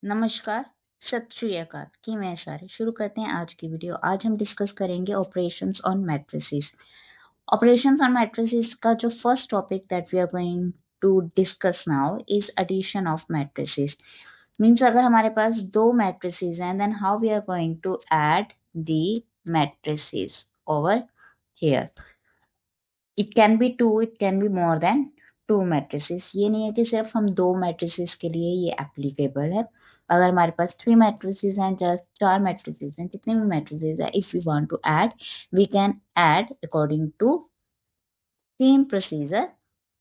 नमस्कार, सत श्री अकाल। किवें हैं सारे? शुरू करते हैं आज की वीडियो। आज हम डिस्कस करेंगे operations on matrices. Operations on matrices का जो first topic that we are going to discuss now is addition of matrices. Means अगर हमारे पास दो मैट्रिसेस हैं, then how we are going to add the matrices over here. It can be two, it can be more than two matrices. ये नहीं है कि सिर्फ हम दो मैट्रिसेस के लिए ये एप्लीकेबल है। अगर हमारे पास थ्री मैट्रिसेस हैं, जस्ट चार मैट्रिसेस हैं, कितने भी मैट्रिसेस हैं, if you want to add, we can add according to same procedure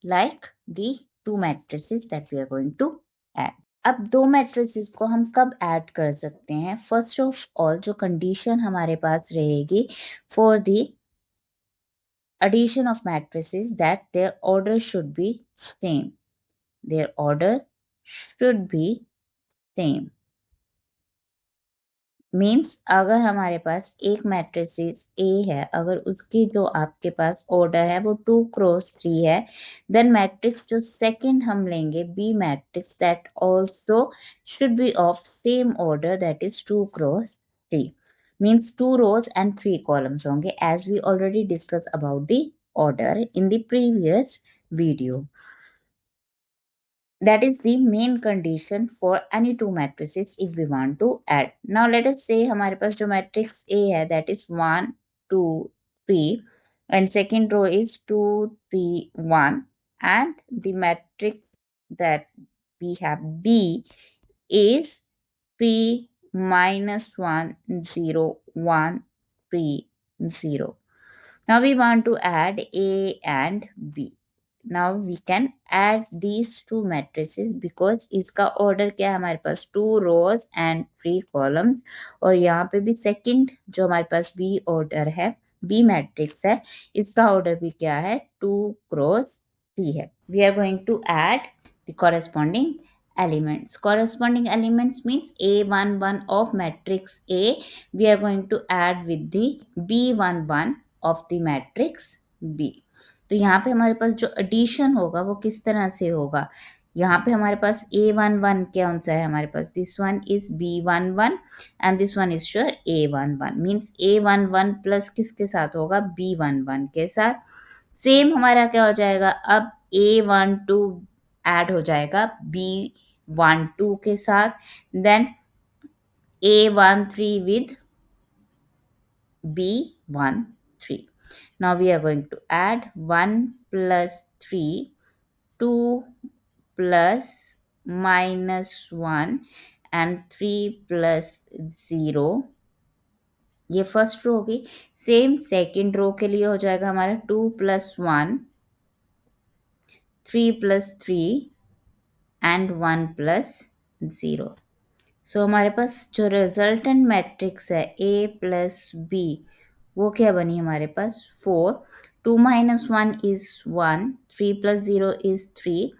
like the two matrices that we are going to add. अब दो मैट्रिसेस को हम कब ऐड कर सकते हैं? फर्स्ट ऑफ ऑल, जो कंडीशन हमारे पास रहेगी for the addition of matrices, that their order should be same. Their order should be same. Means अगर हमारे पास एक मैट्रिक्स ए है, अगर उसकी जो आपके पास ऑर्डर है वो 2x3 है, देन मैट्रिक्स जो सेकंड हम लेंगे B matrix, that also should be of same order, that is 2x3। Means 2 rows and 3 columns होंगे, as we already discussed about the order in the previous video. That is the main condition for any two matrices if we want to add. Now let us say हमारे पास जो matrix A है, that is 1 2 3, and second row is 2 3 1, and the matrix that we have B is 3 -1 0 1 3 0. Now we want to add A and B. Now we can add these two matrices because इसका order क्या है हमारे पास? 2 rows and 3 columns, और यहाँ पे भी second जो हमारे पास B order है, B matrix है, इसका order भी क्या है? 2 cross 3 है. We are going to add the corresponding elements. Corresponding elements means A11 of matrix A we are going to add with the B11 of the matrix B. तो यहाँ पे हमारे पास जो एडिशन होगा वो किस तरह से होगा? यहाँ पे हमारे पास A11 कौन सा है हमारे पास? This one is B11 and this one is sure A11। Means A11 plus किसके साथ होगा? B11 के साथ। सेम हमारा क्या हो जाएगा? अब A12 ऐड हो जाएगा B12 के साथ, then A13 with B13. Now we are going to add 1 plus 3, 2 plus -1 and 3 plus 0. ये फर्स्ट रो होगी। सेम सेकेंड रो के लिए हो जाएगा हमारा 2 plus 1, 3 plus 3 and 1 plus 0. सो हमारे पास जो रिजल्टेंट मैट्रिक्स है A प्लस बी, वो क्या बनी हमारे पास? 4, 2 - 1 is 1, 3 plus 0 is 3,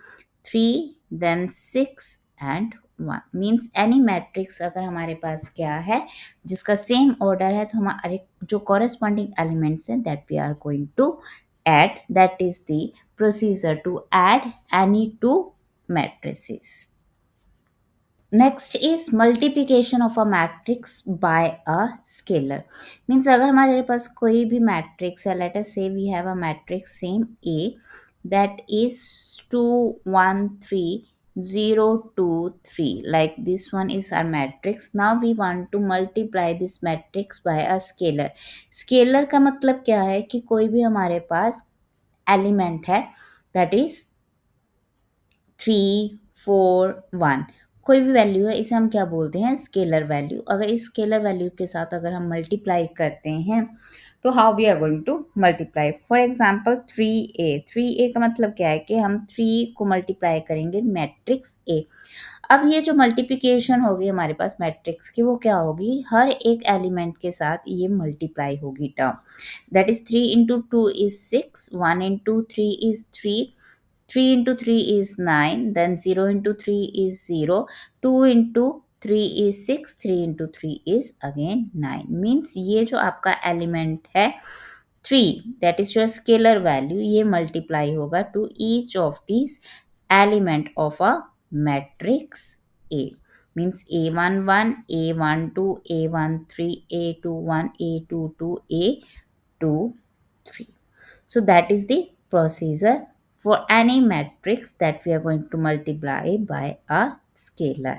3 then 6 and 1. Means any matrix अगर हमारे पास क्या है जिसका सेम ऑर्डर है, तो हमारे जो कॉरेस्पॉन्डिंग एलिमेंट्स हैं that we are going to add, that is the procedure to add any two matrices. Next is multiplication of a matrix by a scalar. Means अगर हमारे पास कोई भी मैट्रिक्स है, let us say we have a matrix same A that is 2 1 3 0 2 3, like this one is our matrix. Now we want to multiply this matrix by a scalar. Scalar का मतलब क्या है कि कोई भी हमारे पास एलिमेंट है दैट इज 3 4 1, कोई भी वैल्यू है, इसे हम क्या बोलते हैं? Scalar value. अगर इस स्केलर वैल्यू के साथ अगर हम मल्टीप्लाई करते हैं तो how we are going to multiply? For example 3a का मतलब क्या है कि हम 3 को मल्टीप्लाई करेंगे मैट्रिक्स ए. अब ये जो मल्टीप्लिकेशन होगी हमारे पास मैट्रिक्स की, वो क्या होगी? हर एक एलिमेंट के साथ ये मल्टीप्लाई होगी term. That is 3 into 2 is 6, 1 into 3 is 3, 3 into 3 is 9, then 0 into 3 is 0, 2 into 3 is 6, 3 into 3 is again 9. Means ये जो आपका एलिमेंट है 3, that is your scalar value, ये मल्टीप्लाई होगा to each of this element of a matrix A. means A11, A12, A13, A21, A22, A23. So that is the procedure for any matrix that we are going to multiply by a scalar.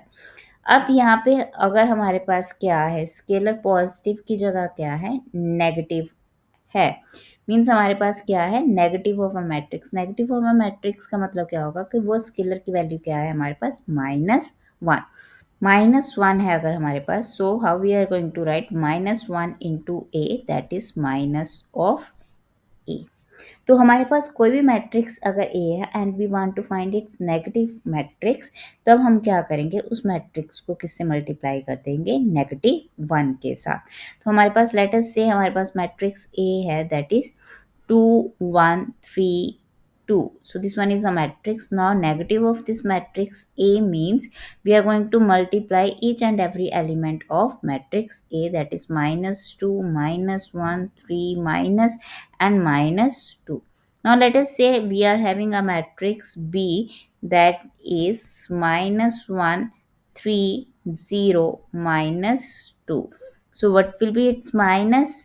अब यहाँ पे अगर हमारे पास क्या है, scalar positive की जगह क्या है, नेगेटिव है, मीन्स हमारे पास क्या है, negative of a matrix. Negative of a matrix का मतलब क्या होगा कि वो स्केलर की वैल्यू क्या है हमारे पास, -1। -1 है अगर हमारे पास, so how we are going to write -1 into A, that is minus of A. तो हमारे पास कोई भी मैट्रिक्स अगर ए है and we want to find its negative matrix, तब हम क्या करेंगे, उस मैट्रिक्स को किससे मल्टीप्लाई कर देंगे, -1 के साथ। तो हमारे पास लेट अस से हमारे पास मैट्रिक्स ए है, that is 2 1 3 2. So this one is a matrix. Now negative of this matrix A means we are going to multiply each and every element of matrix A, that is -2, -1, 3, minus and -2. Now let us say we are having a matrix B that is -1, 3, 0, -2. So what will be its minus?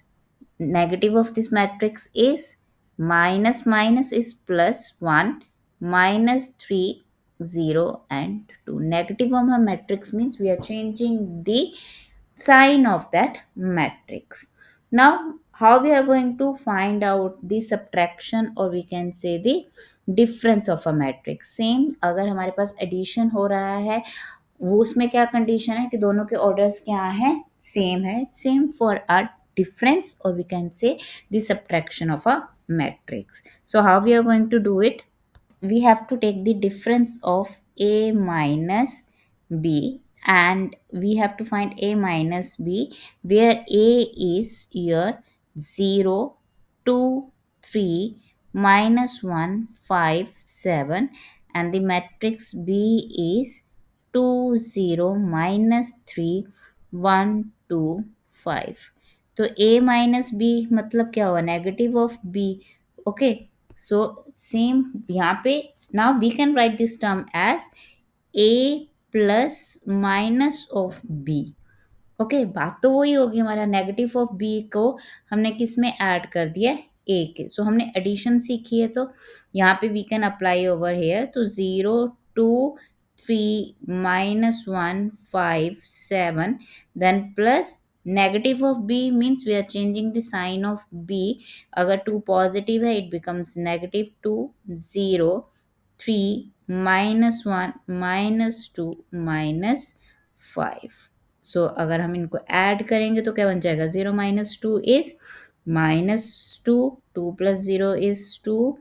Negative of this matrix is minus minus is plus 1, -3, 0 and 2. Negative of a matrix means we are changing the sign of that matrix. Now how we are going to find out the subtraction or we can say the difference of a matrix? Same, अगर हमारे पास addition हो रहा है, वो उसमें क्या condition है कि दोनों के ऑर्डर्स क्या है, सेम है। Same for a difference or we can say the subtraction of a matrix. So how we are going to do it? We have to take the difference of a minus b and we have to find a minus b, where a is your 0 2 3 -1 5 7 and the matrix b is 2 0 -3 1 2 5. तो a minus B मतलब क्या हुआ, negative of B. Okay, so same यहाँ पे, now we can write this term as a plus minus of B. Okay, बात तो वही होगी, हमारा नेगेटिव ऑफ बी को हमने किस में ऐड कर दिया, ए के। सो हमने एडिशन सीखी है, तो यहाँ पे we can apply over here. तो 0 2 3 -1 5 7 then plus negative of B means we are changing the sign of B. अगर 2 पॉजिटिव है इट बिकम्स -2 0 3 -1 -2 -5। सो अगर हम इनको ऐड करेंगे तो क्या बन जाएगा, 0 -2 is -2, 2 + 0 is 2,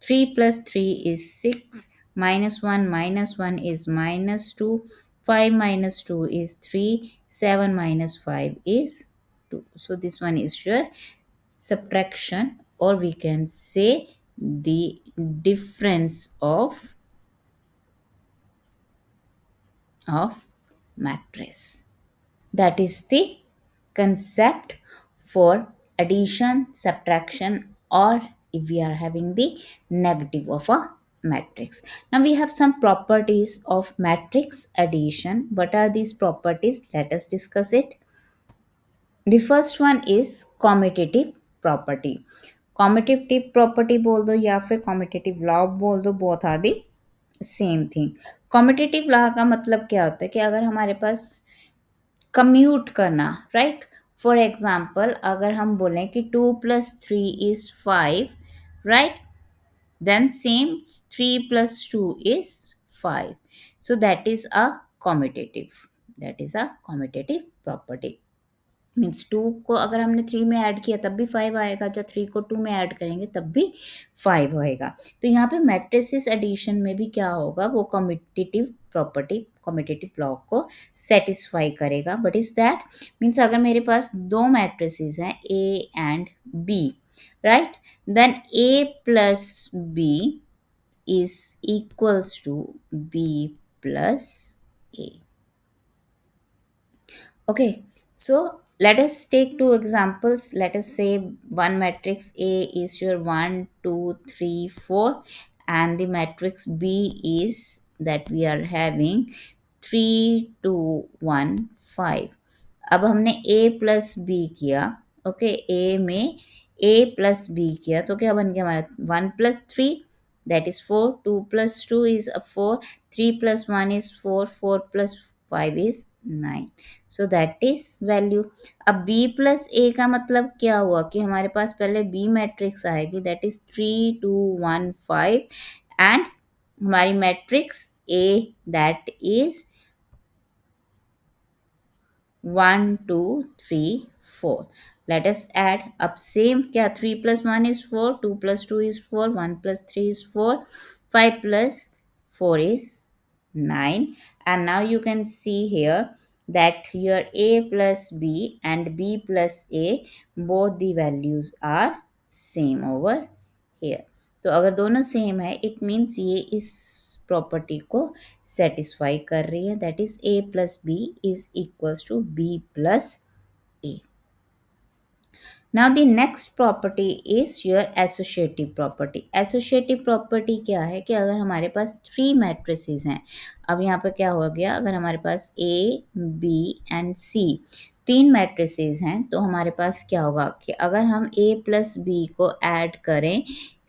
3 + 3 is 6, -1 is -2, 5 - 2 is 3, 7 - 5 is 2. So this one is your subtraction or we can say the difference of matrix. That is the concept for addition, subtraction, or if we are having the negative of a matrix. Now we have some properties of matrix addition. What are these properties? Let us discuss it. The first one is commutative property. Commutative property बोल दो या फिर commutative law बोल दो, both are the same thing. Commutative law का मतलब क्या होता है कि अगर हमारे पास कम्यूट करना, राइट, फॉर एग्जाम्पल अगर हम बोलें कि 2 + 3 is 5, right, then same 3 + 2 is 5. So that is a commutative, that is a commutative property. Means 2 को अगर हमने 3 में ऐड किया तब भी 5 आएगा, जब 3 को 2 में ऐड करेंगे तब भी 5 होएगा। तो यहाँ पे मैट्रिसेस एडिशन में भी क्या होगा, वो कम्यूटेटिव प्रॉपर्टी, कम्यूटेटिव लॉ को सेटिस्फाई करेगा। बट इज दैट मीन्स अगर मेरे पास दो मैट्रिसेस हैं A and B, right, then A plus B is equals to B plus A. Okay, so let us take two examples. Let us say one matrix A is your 1, 2, 3, 4, and the matrix B is that we are having 3 2 1 5। अब हमने ए plus B किया, okay, ए में ए plus B किया तो क्या बन गया हमारा 1 + 3, that is 4, 2 + 2 is 4, 3 + 1 is 4, 4 + 5 is 9, so that is value. अब बी प्लस ए का मतलब क्या हुआ कि हमारे पास पहले बी मैट्रिक्स आएगी, दैट इज 3 2 1 5, एंड हमारी matrix A that is 1 2 3 4। Let us add up same क्या 3 + 1 is 4, 2 + 2 is 4, 1 + 3 is 4, 5 + 4 is 9, and now you can see here that here a plus b and b plus a, both the values are same over here। तो अगर दोनों same है it means ये इस property को satisfy कर रही है, that is a plus B is equals to b plus a। Now the next property is your associative property। associative property क्या है कि अगर हमारे पास 3 matrices हैं, अब यहाँ पर क्या हो गया, अगर हमारे पास A, B and C 3 matrices हैं तो हमारे पास क्या होगा कि अगर हम A प्लस B को ऐड करें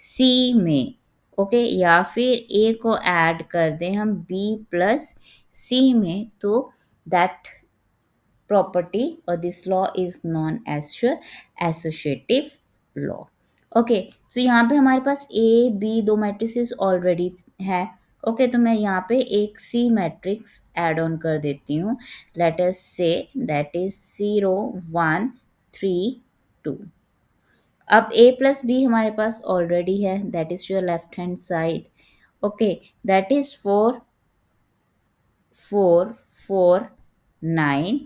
C में, ओके, या फिर A को ऐड कर दें हम B प्लस C में, तो that property or this law is known as your associative law। Okay, तो यहाँ पे हमारे पास ए बी दो मैट्रिसेस ऑलरेडी है, ओके, तो मैं यहाँ पे एक सी मैट्रिक्स ऐड ऑन कर देती हूँ, late us say that is 0 1 3 2। अब a प्लस बी हमारे पास ऑलरेडी है, that is your left hand side, okay, that is 4 4 4 9,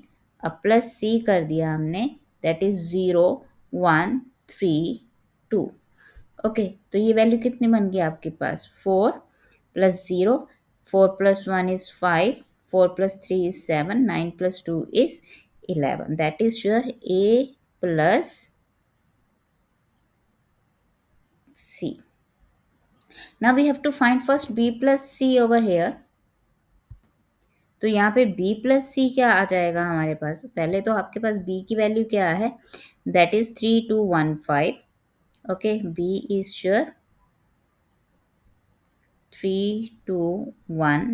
अब प्लस सी कर दिया हमने, दैट इज 0 1 3 2। ओके, तो ये वैल्यू कितनी बन गई आपके पास 4 + 0, 4 + 1 is 5, 4 + 3 is 7, 9 + 2 is 11, that is your A plus C. Now we have to find first B plus C over here. तो यहाँ पे b प्लस सी क्या आ जाएगा हमारे पास, पहले तो आपके पास b की वैल्यू क्या है, that is 3 2 1 5, okay, b is sure 3 2 1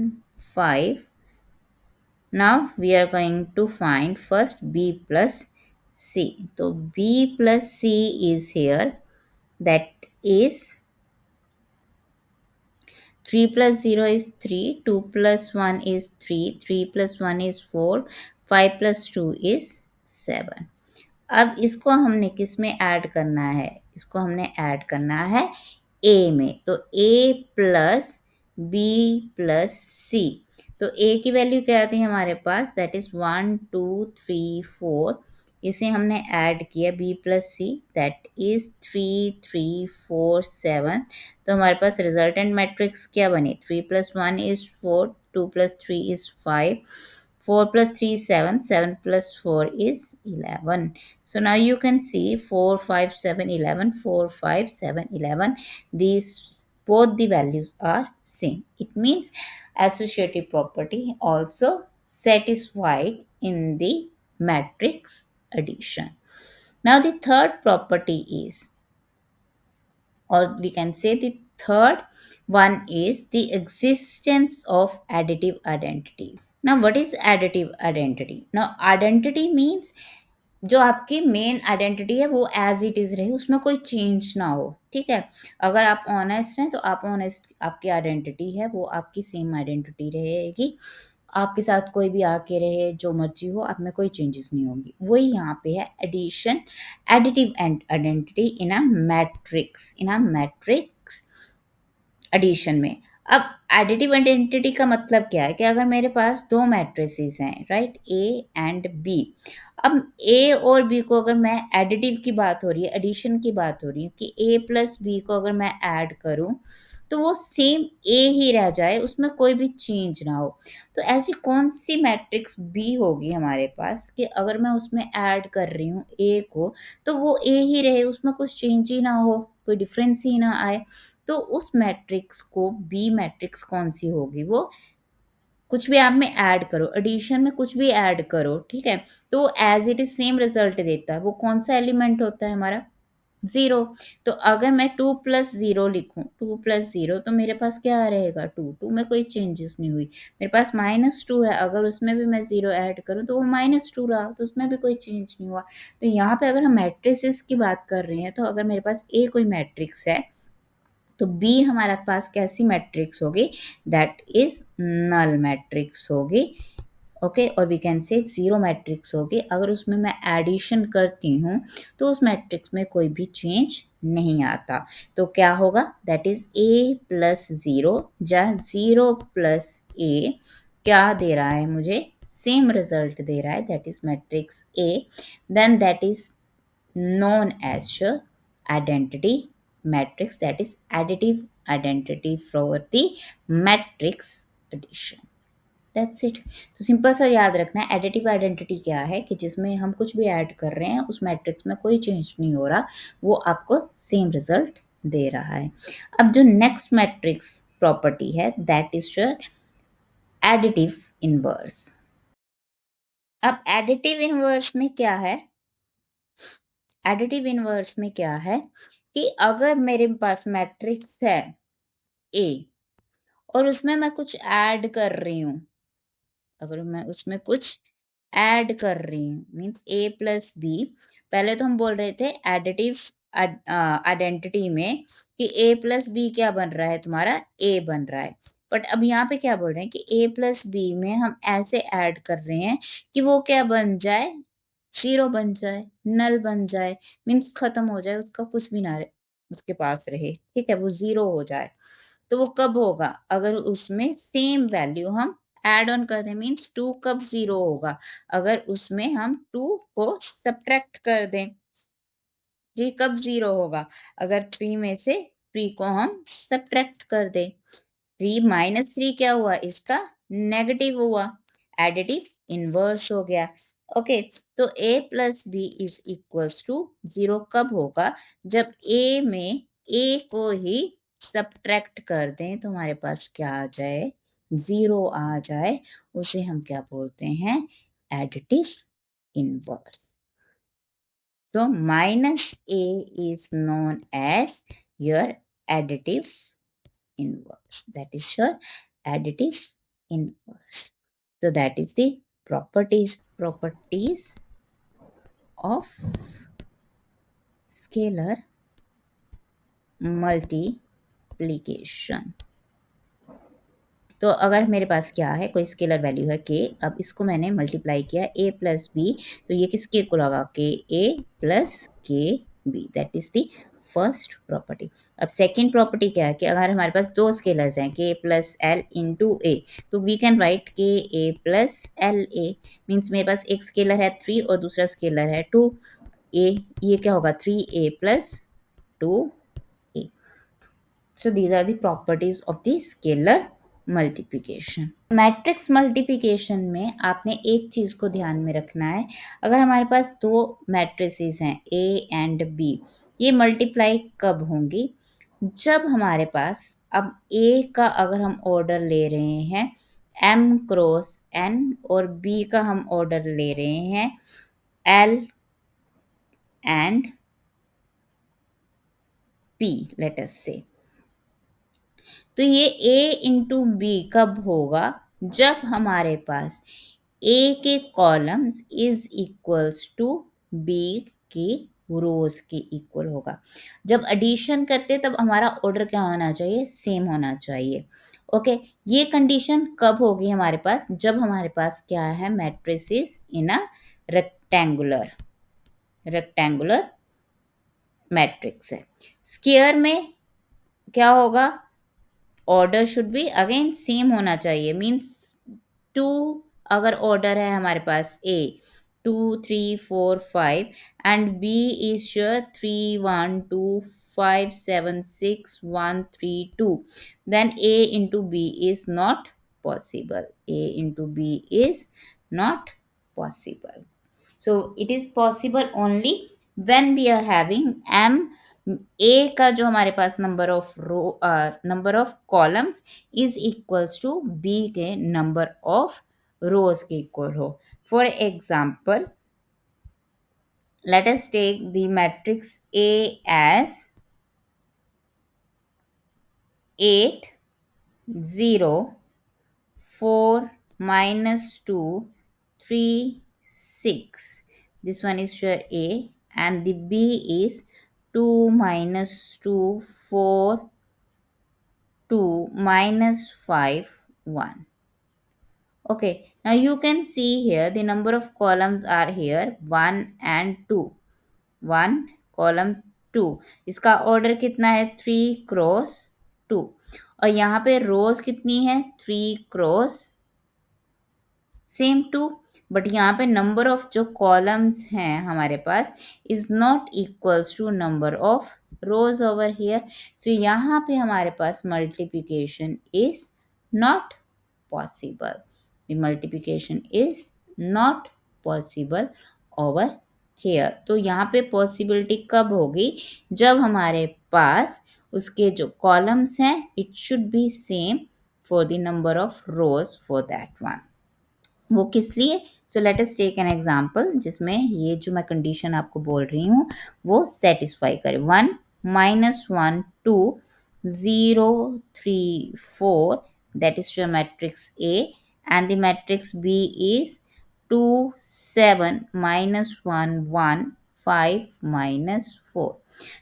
5। Now we are going to find first b plus c, तो b plus c is here, that is 3 + 0 is 3, 2 + 1 is 3, 3 + 1 is 4, 5 + 2 is 7। अब इसको हमने किस में ऐड करना है, इसको हमने ऐड करना है ए में, तो a प्लस बी प्लस सी, तो a की वैल्यू क्या आती है हमारे पास, दैट इज 1 2 3 4, इसे हमने ऐड किया b plus C, that is 3 3 4 7, तो हमारे पास रिजल्टेंट मैट्रिक्स क्या बनी, 3 + 1 is 4, 2 + 3 is 5, 4 + 3 is 7, 7 + 4 is 11. So now you can see 4 5 7 11, 4 5 7 11, these both the values are same. It means associative property also satisfied in the matrix addition. Now the third property is, or we can say the third one is the existence of additive identity. Now what is additive identity? Now identity means जो आपकी main identity है वो as it is रहे, उसमें कोई change ना हो, ठीक है। अगर आप ऑनेस्ट हैं तो आप ऑनेस्ट, आपकी आइडेंटिटी है वो आपकी सेम आइडेंटिटी रहेगी, आपके साथ कोई भी आके रहे, जो मर्जी हो, आप में कोई चेंजेस नहीं होंगी, वही यहाँ पे है addition, additive identity in a matrix, in a matrix addition में। अब एडिटिव आइडेंटिटी का मतलब क्या है कि अगर मेरे पास दो मैट्रिसेस हैं, राइट, ए एंड बी, अब ए और बी को अगर मैं एडिटिव की बात हो रही है, एडिशन की बात हो रही है कि ए प्लस बी को अगर मैं ऐड करूं तो वो सेम ए ही रह जाए, उसमें कोई भी चेंज ना हो, तो ऐसी कौन सी मैट्रिक्स बी होगी हमारे पास कि अगर मैं उसमें ऐड कर रही हूँ ए को तो वो ए ही रहे, उसमें कुछ चेंज ही ना हो, कोई डिफरेंस ही ना आए, तो उस मैट्रिक्स को बी मैट्रिक्स कौन सी होगी, वो कुछ भी आप में ऐड करो, एडिशन में कुछ भी ऐड करो, ठीक है, तो as it is same result देता है। वो कौन सा एलिमेंट होता है हमारा? ज़ीरो। तो अगर मैं 2 प्लस ज़ीरो लिखूँ, 2 प्लस ज़ीरो, तो मेरे पास क्या रहेगा? 2, 2 में कोई चेंजेस नहीं हुई। मेरे पास -2 है, अगर उसमें भी मैं ज़ीरो ऐड करूँ तो वो -2 रहा, तो उसमें भी कोई चेंज नहीं हुआ। तो यहाँ पे अगर हम मैट्रिसेस की बात कर रहे हैं, तो अगर मेरे पास ए कोई मैट्रिक्स है, तो बी हमारे पास कैसी मैट्रिक्स होगी? दैट इज नल मैट्रिक्स होगी। ओके, और we can say zero matrix होगी। अगर उसमें मैं एडिशन करती हूँ तो उस मैट्रिक्स में कोई भी चेंज नहीं आता। तो क्या होगा? That is a plus zero, या ज़ीरो प्लस ए क्या दे रहा है मुझे? सेम रिजल्ट दे रहा है, that is matrix A. Then that is known as identity matrix, that is additive identity for the matrix addition. That's it. तो सिंपल सा याद रखना है, एडिटिव आइडेंटिटी क्या है कि जिसमें हम कुछ भी ऐड कर रहे हैं उस मैट्रिक्स में कोई चेंज नहीं हो रहा, वो आपको सेम रिजल्ट दे रहा है। अब जो नेक्स्ट मैट्रिक्स प्रॉपर्टी है दैट इज एडिटिव इनवर्स। अब एडिटिव इनवर्स में क्या है? एडिटिव इनवर्स में क्या है कि अगर मेरे पास मैट्रिक्स है ए और उसमें मैं कुछ ऐड कर रही हूँ, अगर मैं उसमें कुछ ऐड कर रही हूँ मीन्स ए प्लस बी, पहले तो हम बोल रहे थे एडिटिव आइडेंटिटी में कि ए प्लस बी क्या बन रहा है? तुम्हारा ए बन रहा है। बट अब यहाँ पे क्या बोल रहे हैं कि ए प्लस बी में हम ऐसे ऐड कर रहे हैं कि वो क्या बन जाए? ज़ीरो बन जाए, नल बन जाए, मीन्स खत्म हो जाए, उसका कुछ भी ना उसके पास रहे, ठीक है, वो ज़ीरो हो जाए। तो वो कब होगा? अगर उसमें सेम वैल्यू हम ऐड ऑन कर दें, मीन्स 2 कब ज़ीरो होगा? अगर उसमें हम 2 को सब्ट्रैक्ट कर दें। 3 कब ज़ीरो होगा? अगर 3 में से 3 को हम सब्ट्रैक्ट कर दें। 3 माइनस 3 क्या हुआ? इसका नेगेटिव हुआ, एडिटिव इनवर्स हो गया। ओके, तो a plus B is equals to 0 कब होगा? जब a में a को ही सब्ट्रैक्ट कर दें तो हमारे पास क्या आ जाए? 0 आ जाए। उसे हम क्या बोलते हैं? Additive inverse. तो minus a is known as your additive inverse. That is your additive inverse. So that is the properties of scalar multiplication. तो अगर मेरे पास क्या है, कोई स्केलर वैल्यू है के, अब इसको मैंने मल्टीप्लाई किया ए प्लस बी, तो ये किसके इक्वल होगा? K A plus K B, that is the first property. अब सेकेंड प्रॉपर्टी क्या है कि अगर हमारे पास दो स्केलर्स हैं के प्लस एल इंटू ए, तो वी कैन राइट के A plus L A, means मेरे पास एक स्केलर है 3 और दूसरा स्केलर है 2 ए, ये क्या होगा? 3a plus 2a। So these are the properties of the scalar multiplication. Matrix multiplication में आपने एक चीज़ को ध्यान में रखना है, अगर हमारे पास दो मैट्रिसेस हैं ए एंड बी, ये मल्टीप्लाई कब होंगी? जब हमारे पास, अब ए का अगर हम ऑर्डर ले रहे हैं m क्रॉस n और b का हम ऑर्डर ले रहे हैं l and p, late us से, तो ये a इंटू बी कब होगा? जब हमारे पास a के columns is equals to b के रोज के इक्वल होगा। जब एडिशन करते तब हमारा ऑर्डर क्या होना चाहिए? सेम होना चाहिए। ओके, ये कंडीशन कब होगी हमारे पास? जब हमारे पास क्या है? Matrices in a rectangular matrix है। स्क्वायर में क्या होगा? Order should be again same होना चाहिए, मीन्स 2 अगर ऑर्डर है हमारे पास A 2 3 4 5 and B is 3 1 2 5 7 6 1 3 2, then A into B is not possible, A into B is not possible. So it is possible only when we are having m A का जो हमारे पास number of columns is equals to B के number of rows के equal हो. For example, let us take the matrix A as 8, 0, 4, -2, 3, 6. This one is sure A, and the B is 2, -2, 4, 2, -5, 1. Okay, now you can see here the number of columns are here 1 and 2. 1 column 2. इसका order कितना है? 3 cross 2. और यहाँ पे रोज कितनी है? 3 cross same 2. But यहाँ पे नंबर ऑफ जो कॉलम्स हैं हमारे पास is not equals to number of rows over here. So यहाँ पे हमारे पास multiplication is not possible. The multiplication is not possible over here. तो यहाँ पे पॉसिबिलिटी कब होगी? जब हमारे पास उसके जो कॉलम्स हैं it should be same for the number of rows for that one. वो किस लिए? So let us take an example जिसमें ये जो मैं कंडीशन आपको बोल रही हूँ वो सेटिस्फाई करे. 1, -1, 2, 0, 3, 4, that is your matrix A, and the matrix B is 2, 7, -1, 1, 5, -4.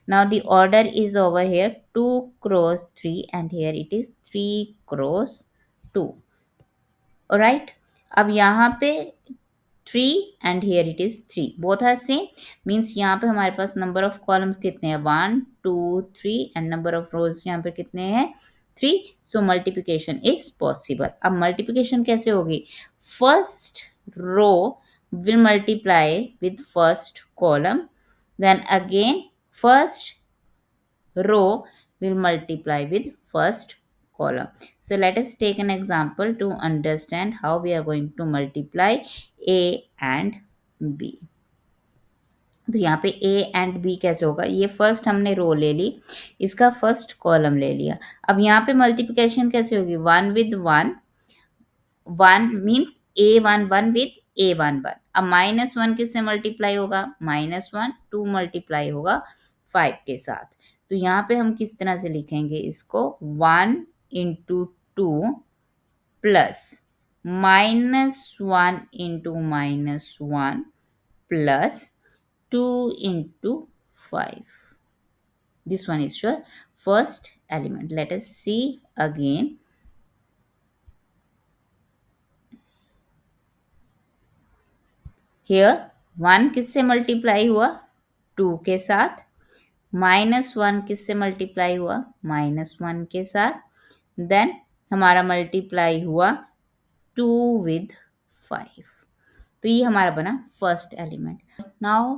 Now the order is over here 2 cross 3 and here it is 3 cross 2. Right. अब यहाँ पे 3 and here it is 3, both are same. Means यहाँ पे हमारे पास number of columns कितने हैं? 1, 2, 3 and number of रोज यहाँ पे कितने हैं? 3. So multiplication is possible. अब मल्टीप्लिकेशन कैसे होगी? First row will multiply with first column, then again first row will multiply with first column. So let us take an example to understand how we are going to multiply A and B. तो यहाँ पे A and B कैसे होगा? ये first हमने रो ले ली, इसका first column ले लिया. अब यहाँ पे मल्टीप्लिकेशन कैसे होगी? 1 with 1, 1 means A11 with A11. अब -1 किससे मल्टीप्लाई होगा? -1. 2 मल्टीप्लाई होगा 5 के साथ. तो यहाँ पे हम किस तरह से लिखेंगे इसको? 1 into 2 plus -1 into -1 plus 2 into 5. This one is your first element. Let us see again. Here 1 किससे मल्टीप्लाई हुआ? 2 के साथ. -1 किससे मल्टीप्लाई हुआ? -1 के साथ. देन हमारा मल्टीप्लाई हुआ 2 with 5. तो ये हमारा बना first element. Now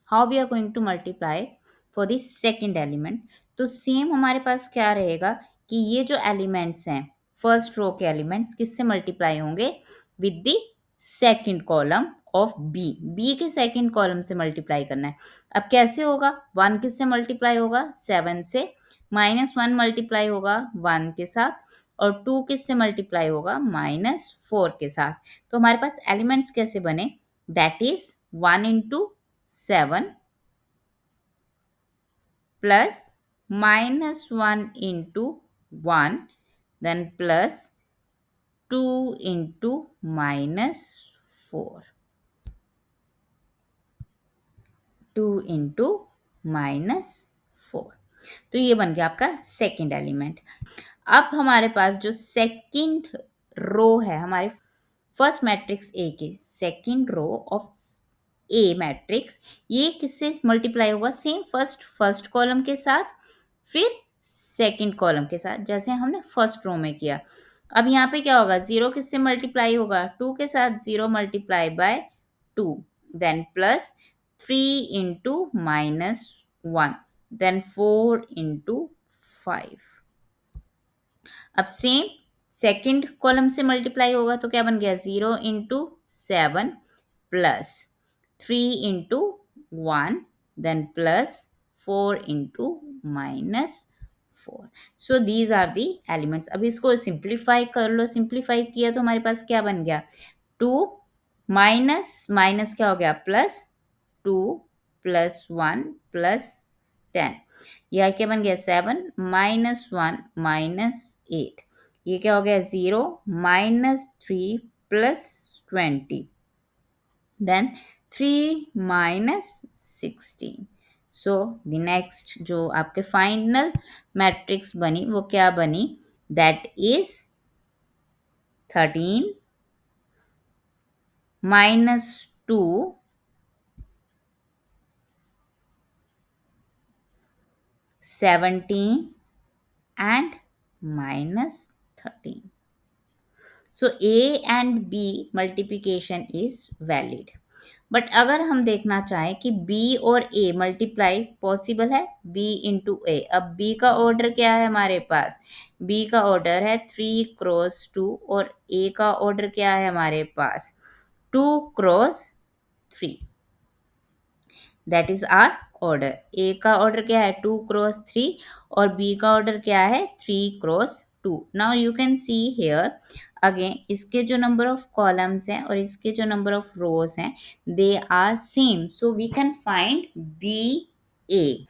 how we are going to multiply for the second element? तो सेम हमारे पास क्या रहेगा कि ये जो एलिमेंट्स हैं फर्स्ट रो के एलिमेंट्स किससे मल्टीप्लाई होंगे? With the second column of B. B के सेकेंड कॉलम से मल्टीप्लाई करना है. अब कैसे होगा? 1 किससे मल्टीप्लाई होगा? 7 से. -1 मल्टीप्लाई होगा 1 के साथ और 2 किससे मल्टीप्लाई होगा? -4 के साथ. तो हमारे पास एलिमेंट्स कैसे बने? That is 1 into 7 plus -1 into 1 then plus 2 into -4. 2 into -4. तो ये बन गया आपका सेकेंड एलिमेंट. अब हमारे पास जो सेकेंड रो है हमारे फर्स्ट मैट्रिक्स ए के second row of A matrix, ये किससे मल्टीप्लाई होगा? सेम फर्स्ट कॉलम के साथ फिर सेकेंड कॉलम के साथ जैसे हमने फर्स्ट रो में किया. अब यहाँ पे क्या होगा? 0 किससे मल्टीप्लाई होगा? 2 के साथ. 0 multiply by 2 then plus 3 into -1 then 4 into 5. अब सेम सेकेंड कॉलम से मल्टीप्लाई होगा तो क्या बन गया? 0 into 7 plus 3 into 1 then plus 4 into -4. So these are the elements. अब इसको सिंप्लीफाई कर लो. सिंप्लीफाई किया तो हमारे पास क्या बन गया? 2 माइनस माइनस क्या हो गया? Plus 2 plus 1 plus 10. यह क्या बन गया? 7 -1 -8. ये क्या हो गया? 0 -3 plus 20. Then 3 -16. So the next जो आपके फाइनल मैट्रिक्स बनी वो क्या बनी? That is 13 -2 17 and -13. सो A and B multiplication is valid. But अगर हम देखना चाहें कि B और A मल्टीप्लाई पॉसिबल है, B इंटू A. अब B का ऑर्डर क्या है हमारे पास? B का ऑर्डर है 3 × 2 और A का ऑर्डर क्या है हमारे पास? 2 × 3. That is our order. A का ऑर्डर क्या है? 2 × 3 और बी का ऑर्डर क्या है? 3 × 2. Now you can see here again इसके जो नंबर ऑफ कॉलम्स हैं और इसके जो नंबर ऑफ रोज हैं they are same. So we can find B A.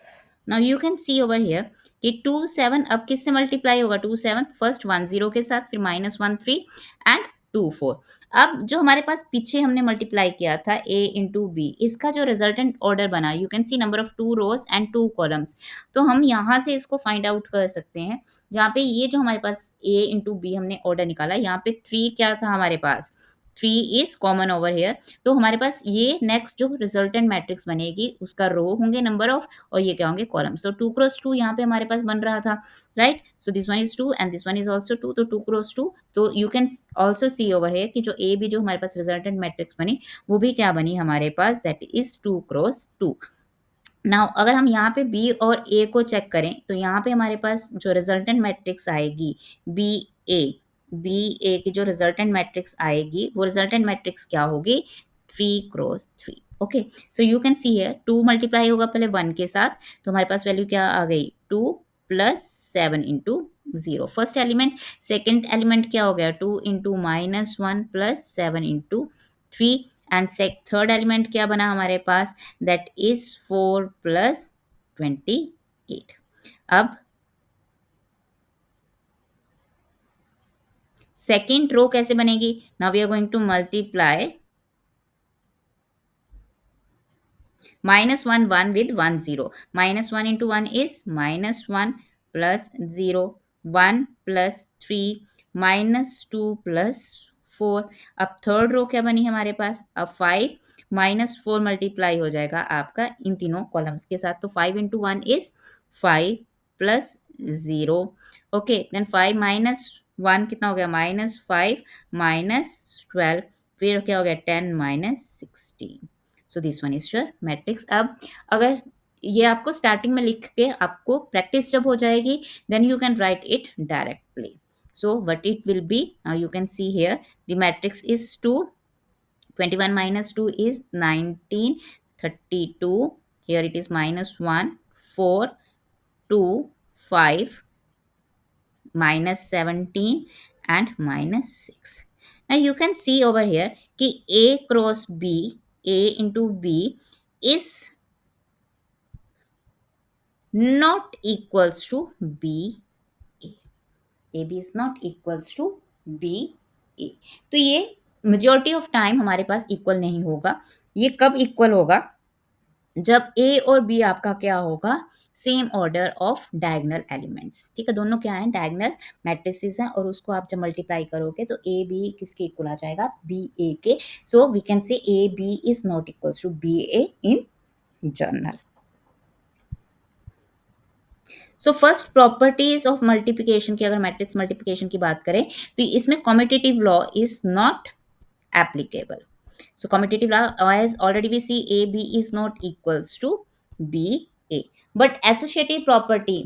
Now you can see over here कि 2 7 अब किससे मल्टीप्लाई होगा? 2 7 फर्स्ट 1 0 के साथ, फिर -1 3 एंड 2 4. अब जो हमारे पास पीछे हमने मल्टीप्लाई किया था A इंटू बी, इसका जो रिजल्टेंट ऑर्डर बना, you can see number of 2 rows and 2 columns. तो हम यहाँ से इसको फाइंड आउट कर सकते हैं. जहाँ पे ये जो हमारे पास A इंटू बी हमने ऑर्डर निकाला, यहाँ पे 3 क्या था हमारे पास? 3 इज कॉमन ओवर हेयर. तो हमारे पास ये नेक्स्ट जो रिजल्टेंट मैट्रिक्स बनेगी उसका रो होंगे नंबर ऑफ और ये क्या होंगे? कॉलम्स. तो 2 × 2 यहाँ पे हमारे पास बन रहा था, right. So this one is 2 and this one is also 2. तो 2 × 2. तो you can also see over है कि जो ए बी जो हमारे पास रिजल्टेंट मैट्रिक्स बनी वो भी क्या बनी हमारे पास? That is 2 × 2. नाउ अगर हम यहाँ पे बी और ए को चेक करें तो यहाँ पे हमारे पास जो रिजल्टेंट मैट्रिक्स आएगी बी ए, बी ए की जो रिजल्टेंट मैट्रिक्स आएगी वो रिजल्टेंट मैट्रिक्स क्या होगी? 3 × 3. Okay. So you can see here 2 multiply होगा पहले 1 के साथ, तो हमारे पास वैल्यू क्या आ गई? 2 + 7 × 0 फर्स्ट एलिमेंट. सेकेंड एलिमेंट क्या हो गया? 2 × -1 + 7 × 3 एंड थर्ड एलिमेंट क्या बना हमारे पास? That is 4 + 28. अब सेकेंड रो कैसे बनेगी? Now we are going to multiply -1 1 with 1 0. -1 into 1 is -1 plus 0 1 plus 3 -2 plus 4. अब थर्ड रो क्या बनी हमारे पास? अब 5 -4 मल्टीप्लाई हो जाएगा आपका इन तीनों कॉलम्स के साथ. तो 5 into 1 is 5 plus 0. Okay. Then 5 - 1 कितना हो गया? -5 -12. फिर क्या हो गया? 10 -16. So this one is your matrix. अब अगर ये आपको स्टार्टिंग में लिख के आपको प्रैक्टिस जब हो जाएगी then you can write it directly. So what it will be, now you can see here the matrix is 2 21 - 2 is 19 32. Here it is -1 4 2 5 -17 and -6. Now you can see over here कि A × B, A into B is not equals to B A. AB is not equals to B A. तो ये majority of time हमारे पास equal नहीं होगा. ये कब equal होगा? जब ए और बी आपका क्या होगा? Same order of diagonal elements. ठीक है, दोनों क्या है? डायगोनल मैट्रिसेस हैं और उसको आप जब मल्टीप्लाई करोगे तो ए बी किसके इक्वल आ जाएगा? बी ए के. सो we can say A B is not equals to B A in general. So first properties of multiplication की, अगर मैट्रिक्स मल्टीप्लिकेशन की बात करें तो इसमें commutative law is not applicable. So commutative law, as already we see AB is not equals to BA. But associative property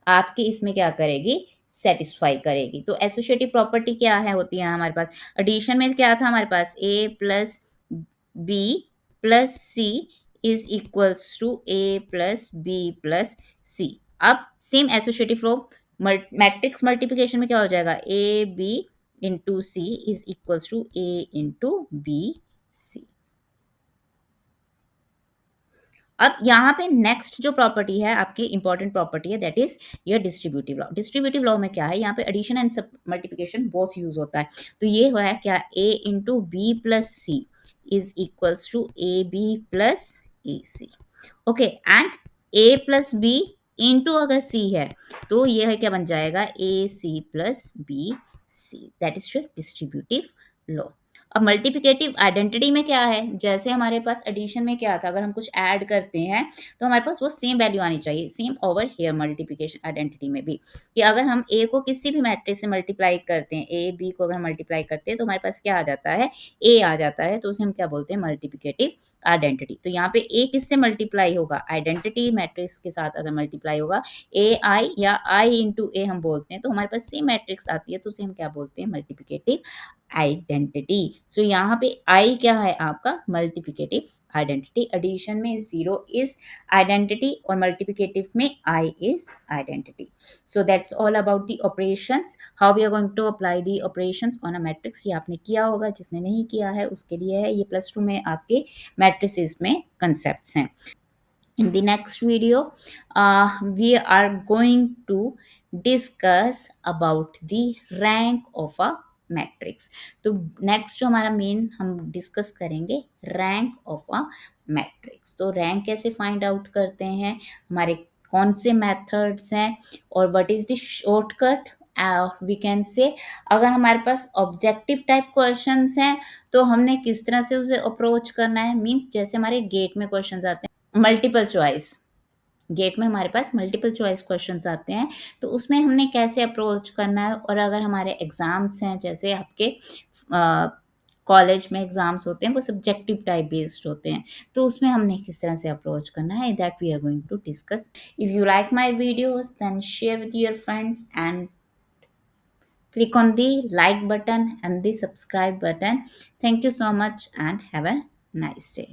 आपके इसमें क्या करेगी? सेटिस्फाई करेगी. तो एसोसिएटिव प्रॉपर्टी क्या है होती है हमारे पास? एडिशन में क्या था हमारे पास? A + B + C is equals to A plus B plus C. अब same associative row matrix multiplication में क्या हो जाएगा, A B into C is equals to A into B C. अब यहाँ पे नेक्स्ट जो प्रॉपर्टी है आपकी इंपॉर्टेंट प्रॉपर्टी है, दैट इज ये डिस्ट्रीब्यूटिव लॉ। डिस्ट्रीब्यूटिव लॉ में क्या है, यहाँ पे addition and multiplication both use होता है। तो ये हुआ है क्या, A into B plus C is equals to A B plus A C. Okay, and A plus B into अगर सी है तो ये है क्या बन जाएगा, A C plus B C, that is distributive law. अब मल्टीप्लिकेटिव आइडेंटिटी में क्या है, जैसे हमारे पास एडिशन में क्या था, अगर हम कुछ ऐड करते हैं तो हमारे पास वो सेम वैल्यू आनी चाहिए। Same over here multiplication identity में भी, कि अगर हम ए को किसी भी मैट्रिक्स से मल्टीप्लाई करते हैं, ए बी को अगर मल्टीप्लाई करते हैं तो हमारे पास क्या आ जाता है, ए आ जाता है, तो उसे हम क्या बोलते हैं, मल्टीप्लिकेटिव आइडेंटिटी। तो यहाँ पे ए किससे मल्टीप्लाई होगा, आइडेंटिटी मैट्रिक्स के साथ अगर मल्टीप्लाई होगा, ए आई या आई इंटू ए हम बोलते हैं, तो हमारे पास सेम मैट्रिक्स आती है, तो उसे हम क्या बोलते हैं, मल्टीप्लिकेटिव आइडेंटिटी। सो यहाँ पे आई क्या है आपका, मल्टीप्लिकेटिव आइडेंटिटी। एडिशन में जीरो इज आइडेंटिटी और मल्टीप्लिकेटिव में I is identity. So that's all about the operations, how we are going to apply the operations on a matrix. ये आपने किया होगा, जिसने नहीं किया है उसके लिए है, ये +2 में आपके मैट्रिसेस में कंसेप्ट्स हैं। In the next video, we are going to discuss about the rank of a matrix. तो नेक्स्ट जो हमारा मेन हम डिस्कस करेंगे, रैंक ऑफ अ मैट्रिक्स। तो रैंक कैसे फाइंड आउट करते हैं, हमारे कौन से मेथड्स हैं, और what is the shortcut we can say. अगर हमारे पास ऑब्जेक्टिव टाइप क्वेश्चंस हैं तो हमने किस तरह से उसे अप्रोच करना है, मींस जैसे हमारे गेट में क्वेश्चंस आते हैं मल्टीपल चॉइस, गेट में हमारे पास मल्टीपल चॉइस क्वेश्चंस आते हैं, तो उसमें हमने कैसे अप्रोच करना है। और अगर हमारे एग्जाम्स हैं, जैसे आपके कॉलेज में एग्जाम्स होते हैं वो सब्जेक्टिव टाइप बेस्ड होते हैं, तो उसमें हमने किस तरह से अप्रोच करना है, that we are going to discuss. If you like my videos then share with your friends and click on the like button and the subscribe button. Thank you so much and have a nice day.